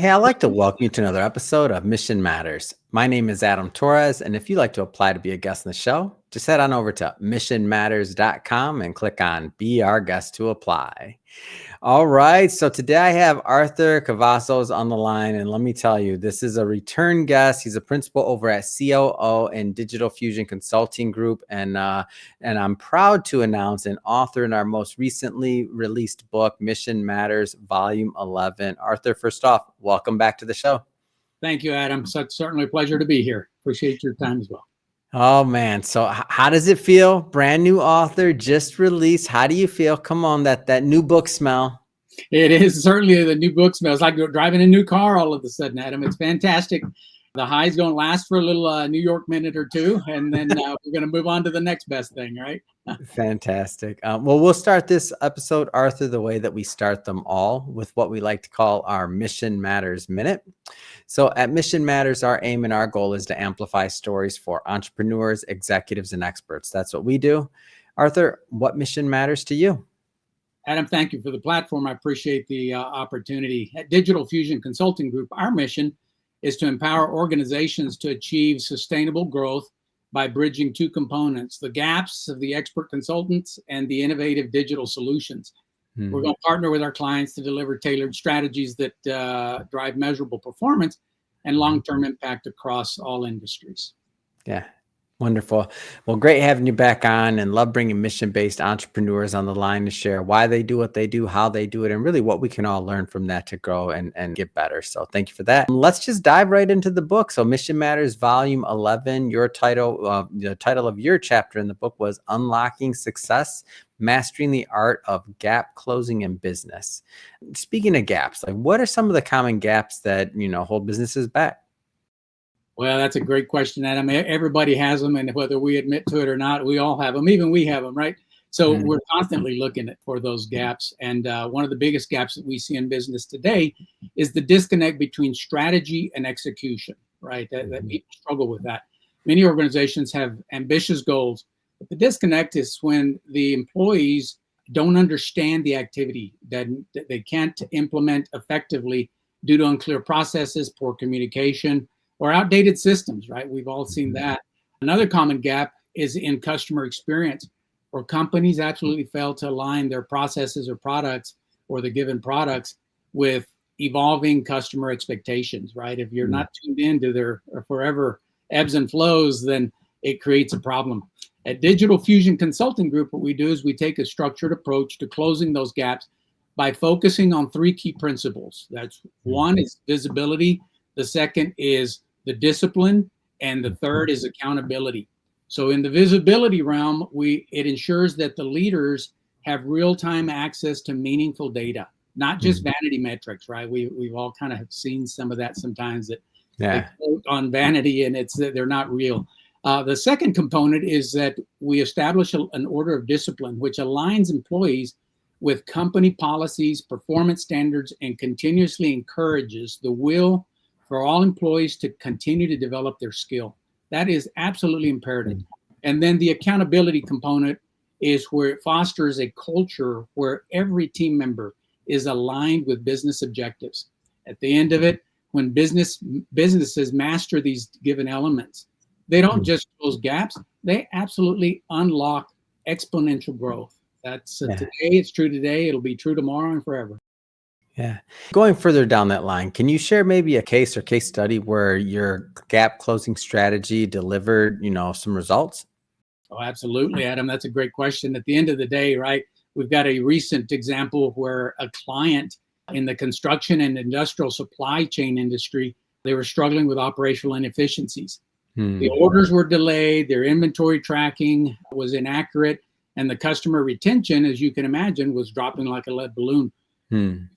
Hey, I'd like to welcome you to another episode of Mission Matters. My name is Adam Torres, and if you'd like to apply to be a guest on the show, just head on over to missionmatters.com and click on Be Our Guest to apply. All right, so today I have Arthur Cavazos on the line, and let me tell you, this is a return guest. He's a principal over at COO and Digital Fusion Consulting Group, and I'm proud to announce an author in our most recently released book, Mission Matters, Volume 11. Arthur, first off, welcome back to the show. Thank you, Adam. So it's certainly a pleasure to be here. Appreciate your time as well. Oh, man. So how does it feel? Brand new author, just released. How do you feel? Come on, that new book smell. It is certainly the new book smell. It's like driving a new car all of a sudden, Adam. It's fantastic. The high's going to last for a little New York minute or two, and then we're going to move on to the next best thing, right? Fantastic. Well, we'll start this episode, Arthur, the way that we start them all, with what we like to call our Mission Matters Minute. So at Mission Matters, our aim and our goal is to amplify stories for entrepreneurs, executives, and experts. That's what we do. Arthur, what mission matters to you? Adam, thank you for the platform. I appreciate the opportunity. At Digital Fusion Consulting Group, our mission is to empower organizations to achieve sustainable growth by bridging two components: the gaps of the expert consultants and the innovative digital solutions. We're going to partner with our clients to deliver tailored strategies that drive measurable performance and long-term impact across all industries. Yeah. Wonderful. Well, great having you back on, and love bringing mission-based entrepreneurs on the line to share why they do what they do, how they do it, and really what we can all learn from that to grow and get better. So thank you for that. Let's just dive right into the book. So Mission Matters, Volume 11, your title, the title of your chapter in the book was Unlocking Success, Mastering the Art of Gap Closing in Business. Speaking of gaps, like what are some of the common gaps that, hold businesses back? Well, that's a great question, Adam. Everybody has them, and whether we admit to it or not, we all have them. Even we have them, right? So we're constantly looking for those gaps. And one of the biggest gaps that we see in business today is the disconnect between strategy and execution, right? That people struggle with that. Many organizations have ambitious goals, but the disconnect is when the employees don't understand the activity, that they can't implement effectively due to unclear processes, poor communication, or outdated systems, right? We've all seen that. Another common gap is in customer experience, where companies absolutely fail to align their processes or products or the given products with evolving customer expectations, right? If you're not tuned into their forever ebbs and flows, then it creates a problem. At Digital Fusion Consulting Group, what we do is we take a structured approach to closing those gaps by focusing on three key principles. That's one is visibility. The second is the discipline, and the third is accountability. So in the visibility realm, it ensures that the leaders have real-time access to meaningful data, not just vanity metrics, right? We've all kind of seen some of that sometimes that they quote on vanity and they're not real. The second component is that we establish an order of discipline, which aligns employees with company policies, performance standards, and continuously encourages the will for all employees to continue to develop their skill. That is absolutely imperative. And then the accountability component is where it fosters a culture where every team member is aligned with business objectives. At the end of it, when businesses master these given elements, they don't just close gaps, they absolutely unlock exponential growth. That's today, it's true today, it'll be true tomorrow and forever. Yeah. Going further down that line, can you share maybe a case or case study where your gap closing strategy delivered, some results? Oh, absolutely, Adam. That's a great question. At the end of the day, right, we've got a recent example where a client in the construction and industrial supply chain industry, they were struggling with operational inefficiencies. The orders were delayed, their inventory tracking was inaccurate, and the customer retention, as you can imagine, was dropping like a lead balloon.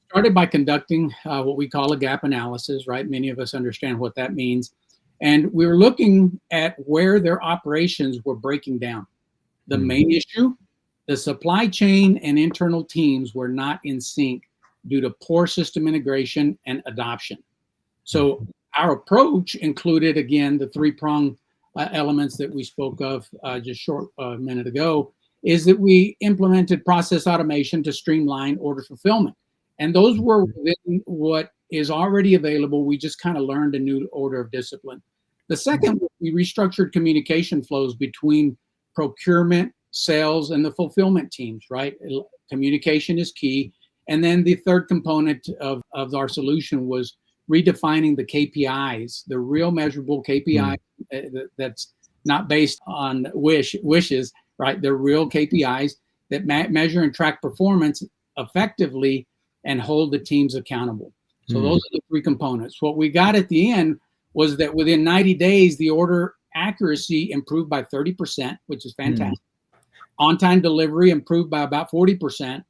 Started by conducting what we call a gap analysis, right? Many of us understand what that means. And we were looking at where their operations were breaking down. The main issue, the supply chain and internal teams were not in sync due to poor system integration and adoption. So our approach included, again, the three-prong elements that we spoke of just short minute ago, is that we implemented process automation to streamline order fulfillment. And those were within what is already available. We just kind of learned a new order of discipline. The second, we restructured communication flows between procurement, sales, and the fulfillment teams, right? Communication is key. And then the third component of our solution was redefining the KPIs, the real measurable KPI that's not based on wishes, right? They're real KPIs that measure and track performance effectively and hold the teams accountable. So those are the three components. What we got at the end was that within 90 days, the order accuracy improved by 30%, which is fantastic. On-time delivery improved by about 40%.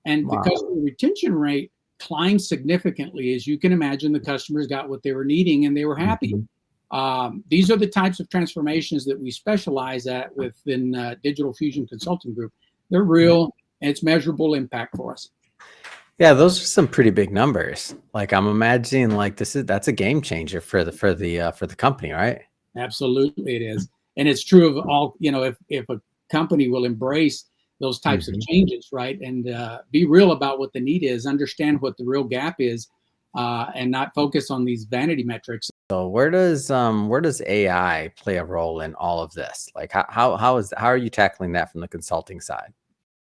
And the customer retention rate climbed significantly. As you can imagine, the customers got what they were needing and they were happy. These are the types of transformations that we specialize at within Digital Fusion Consulting Group. They're real and it's measurable impact for us. Yeah, those are some pretty big numbers. Like I'm imagining like that's a game changer for the company, right? Absolutely it is. And it's true of all, if a company will embrace those types of changes, right? And be real about what the need is, understand what the real gap is, and not focus on these vanity metrics. So where does AI play a role in all of this? Like how are you tackling that from the consulting side?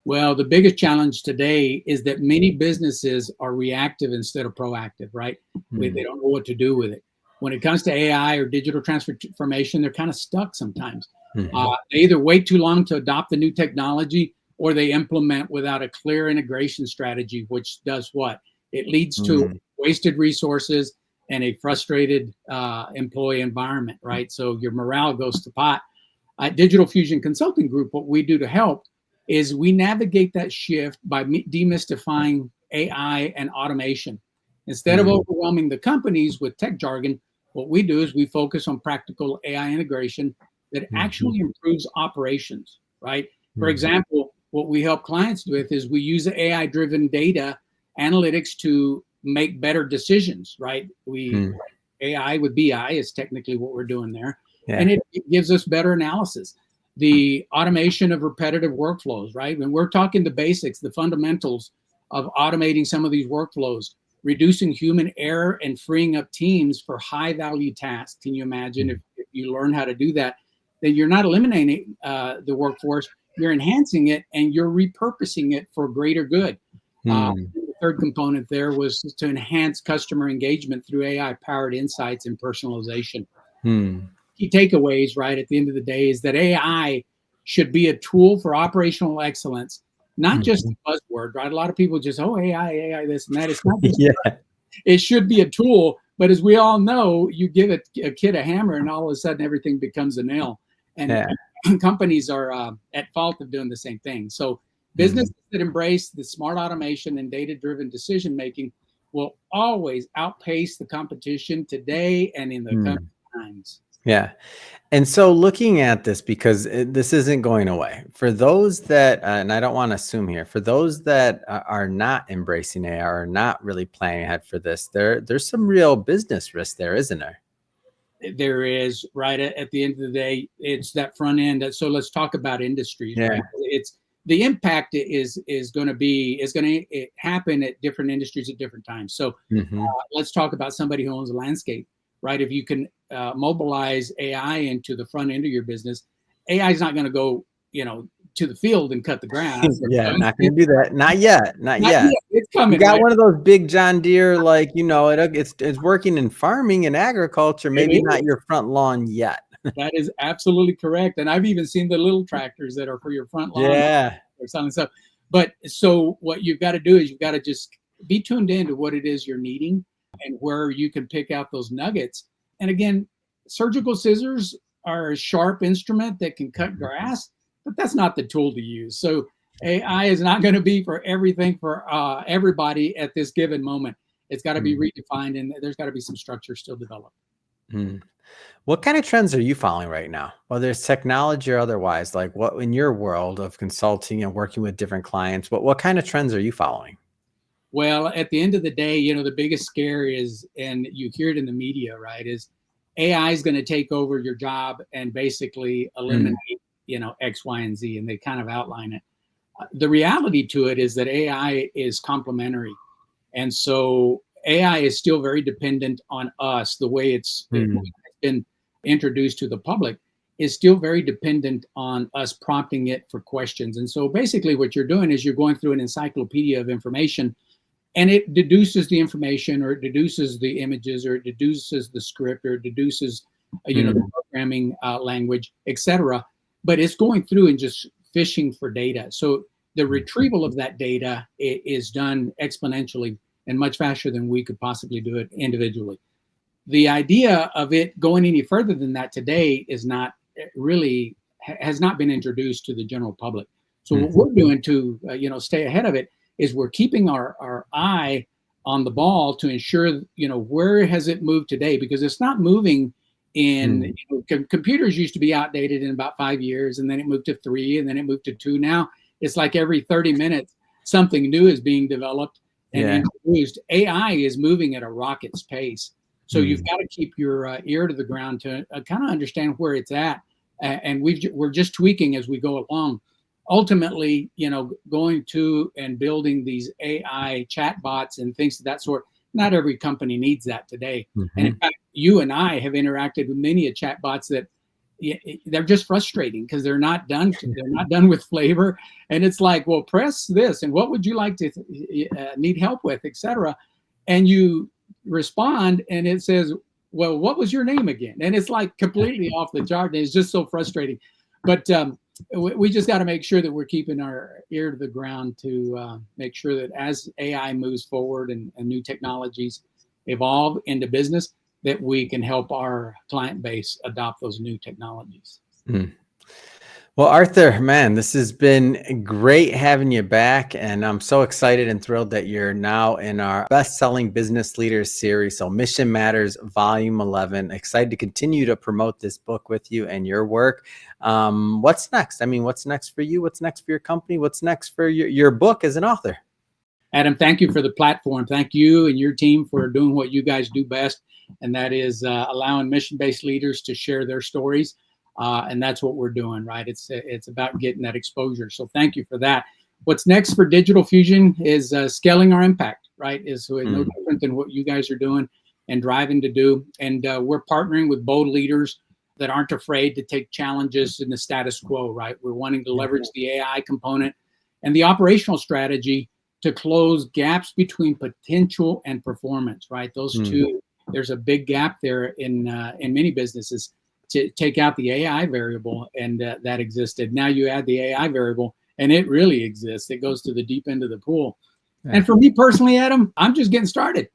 Well, the biggest challenge today is that many businesses are reactive instead of proactive, right? They don't know what to do with it. When it comes to AI or digital transformation, they're kind of stuck sometimes. They either wait too long to adopt the new technology or they implement without a clear integration strategy, which does what? It leads to wasted resources and a frustrated employee environment, right? So your morale goes to pot. At Digital Fusion Consulting Group, what we do to help is we navigate that shift by demystifying AI and automation. Instead of overwhelming the companies with tech jargon, what we do is we focus on practical AI integration that actually improves operations, right? For example, what we help clients with is we use AI-driven data analytics to make better decisions, right? AI with BI is technically what we're doing there. Yeah. And it gives us better analysis. The automation of repetitive workflows, right? When we're talking the basics, the fundamentals of automating some of these workflows, reducing human error and freeing up teams for high value tasks. Can you imagine if you learn how to do that, then you're not eliminating the workforce, you're enhancing it and you're repurposing it for greater good. The third component there was to enhance customer engagement through AI-powered insights and personalization. Key takeaways, right, at the end of the day is that AI should be a tool for operational excellence, not just a buzzword, right? A lot of people just, AI, this and that. It's not just it should be a tool, but as we all know, you give a kid a hammer and all of a sudden everything becomes a nail. And companies are at fault of doing the same thing. So businesses that embrace the smart automation and data-driven decision-making will always outpace the competition today and in the coming times. Yeah. And so looking at this, because this isn't going away, for those that, and I don't want to assume here, for those that are not embracing AI or not really planning ahead for this, there's some real business risk there, isn't there? There is, right? At the end of the day, it's that front end. So let's talk about industries, right? It's the impact is going to happen at different industries at different times. So let's talk about somebody who owns a landscape, right? If you can mobilize AI into the front end of your business, AI is not going to go, to the field and cut the grass. Not going to do that. Not yet. Not yet. It's coming. You got one of those big John Deere, like, it's working in farming and agriculture, maybe not your front lawn yet. That is absolutely correct. And I've even seen the little tractors that are for your front lawn or something. So what you've got to do is you've got to just be tuned in to what it is you're needing and where you can pick out those nuggets. And again, surgical scissors are a sharp instrument that can cut grass, but that's not the tool to use. So AI is not going to be for everything for everybody at this given moment. It's got to be redefined, and there's got to be some structure still developed. What kind of trends are you following right now, whether it's technology or otherwise? Like, what in your world of consulting and working with different clients, what kind of trends are you following? Well, at the end of the day, the biggest scare is, and you hear it in the media, right, is AI is going to take over your job and basically eliminate, X, Y, and Z, and they kind of outline it. The reality to it is that AI is complementary. And so AI is still very dependent on us. The way it's been introduced to the public is still very dependent on us prompting it for questions. And so basically what you're doing is you're going through an encyclopedia of information, and it deduces the information, or it deduces the images, or it deduces the script, or it deduces the programming language, etc. But it's going through and just fishing for data. So the retrieval of that data is done exponentially and much faster than we could possibly do it individually. The idea of it going any further than that today is not really, has not been introduced to the general public. So what we're doing to stay ahead of it is we're keeping our eye on the ball to ensure, where has it moved today? Because it's not moving in, computers used to be outdated in about 5 years, and then it moved to 3, and then it moved to 2. Now it's like every 30 minutes, something new is being developed and introduced. AI is moving at a rocket's pace. So you've got to keep your ear to the ground to kind of understand where it's at. And we're just tweaking as we go along. Ultimately, going to and building these AI chatbots and things of that sort, not every company needs that today. And in fact, you and I have interacted with many chatbots that they're just frustrating because they're not done with flavor. And it's like, well, press this, and what would you like to need help with, etc. And you respond, and it says, well, what was your name again? And it's like completely off the chart, and it's just so frustrating. But we just got to make sure that we're keeping our ear to the ground to make sure that as AI moves forward and new technologies evolve into business, that we can help our client base adopt those new technologies. Well, Arthur, man, this has been great having you back. And I'm so excited and thrilled that you're now in our best-selling business leaders series. So Mission Matters, Volume 11. Excited to continue to promote this book with you and your work. What's next? I mean, what's next for you? What's next for your company? What's next for your book as an author? Adam, thank you for the platform. Thank you and your team for doing what you guys do best. And that is allowing mission-based leaders to share their stories. And that's what we're doing, right? It's about getting that exposure. So thank you for that. What's next for Digital Fusion is scaling our impact, right? Is no different than what you guys are doing and driving to do. And we're partnering with bold leaders that aren't afraid to take challenges in the status quo, right? We're wanting to leverage the AI component and the operational strategy to close gaps between potential and performance, right? Those two, there's a big gap there in many businesses. To take out the AI variable, and that existed. Now you add the AI variable, and it really exists. It goes to the deep end of the pool. Yeah. And for me personally, Adam, I'm just getting started.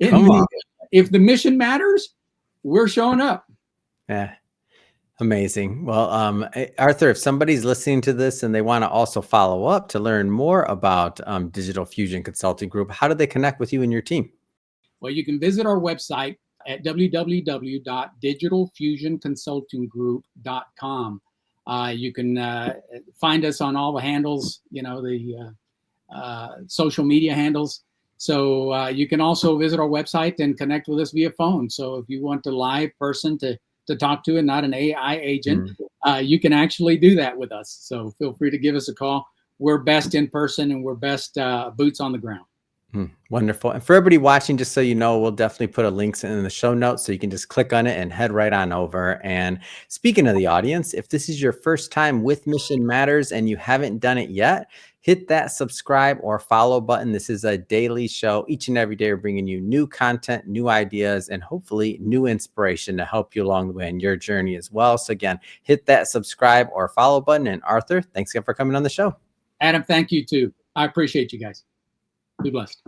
If the mission matters, we're showing up. Yeah. Amazing. Well, Arthur, if somebody's listening to this and they want to also follow up to learn more about Digital Fusion Consulting Group, how do they connect with you and your team? Well, you can visit our website at www.digitalfusionconsultinggroup.com. You can find us on all the handles, the social media handles. So you can also visit our website and connect with us via phone. So if you want a live person to talk to and not an AI agent, you can actually do that with us. So feel free to give us a call. We're best in person, and we're best boots on the ground. Wonderful. And for everybody watching, just so you know, we'll definitely put a links in the show notes so you can just click on it and head right on over. And speaking of the audience, if this is your first time with Mission Matters and you haven't done it yet, hit that subscribe or follow button. This is a daily show. Each and every day, we're bringing you new content, new ideas, and hopefully new inspiration to help you along the way in your journey as well. So again, hit that subscribe or follow button. And Arthur, thanks again for coming on the show. Adam, thank you too. I appreciate you guys. Be blessed.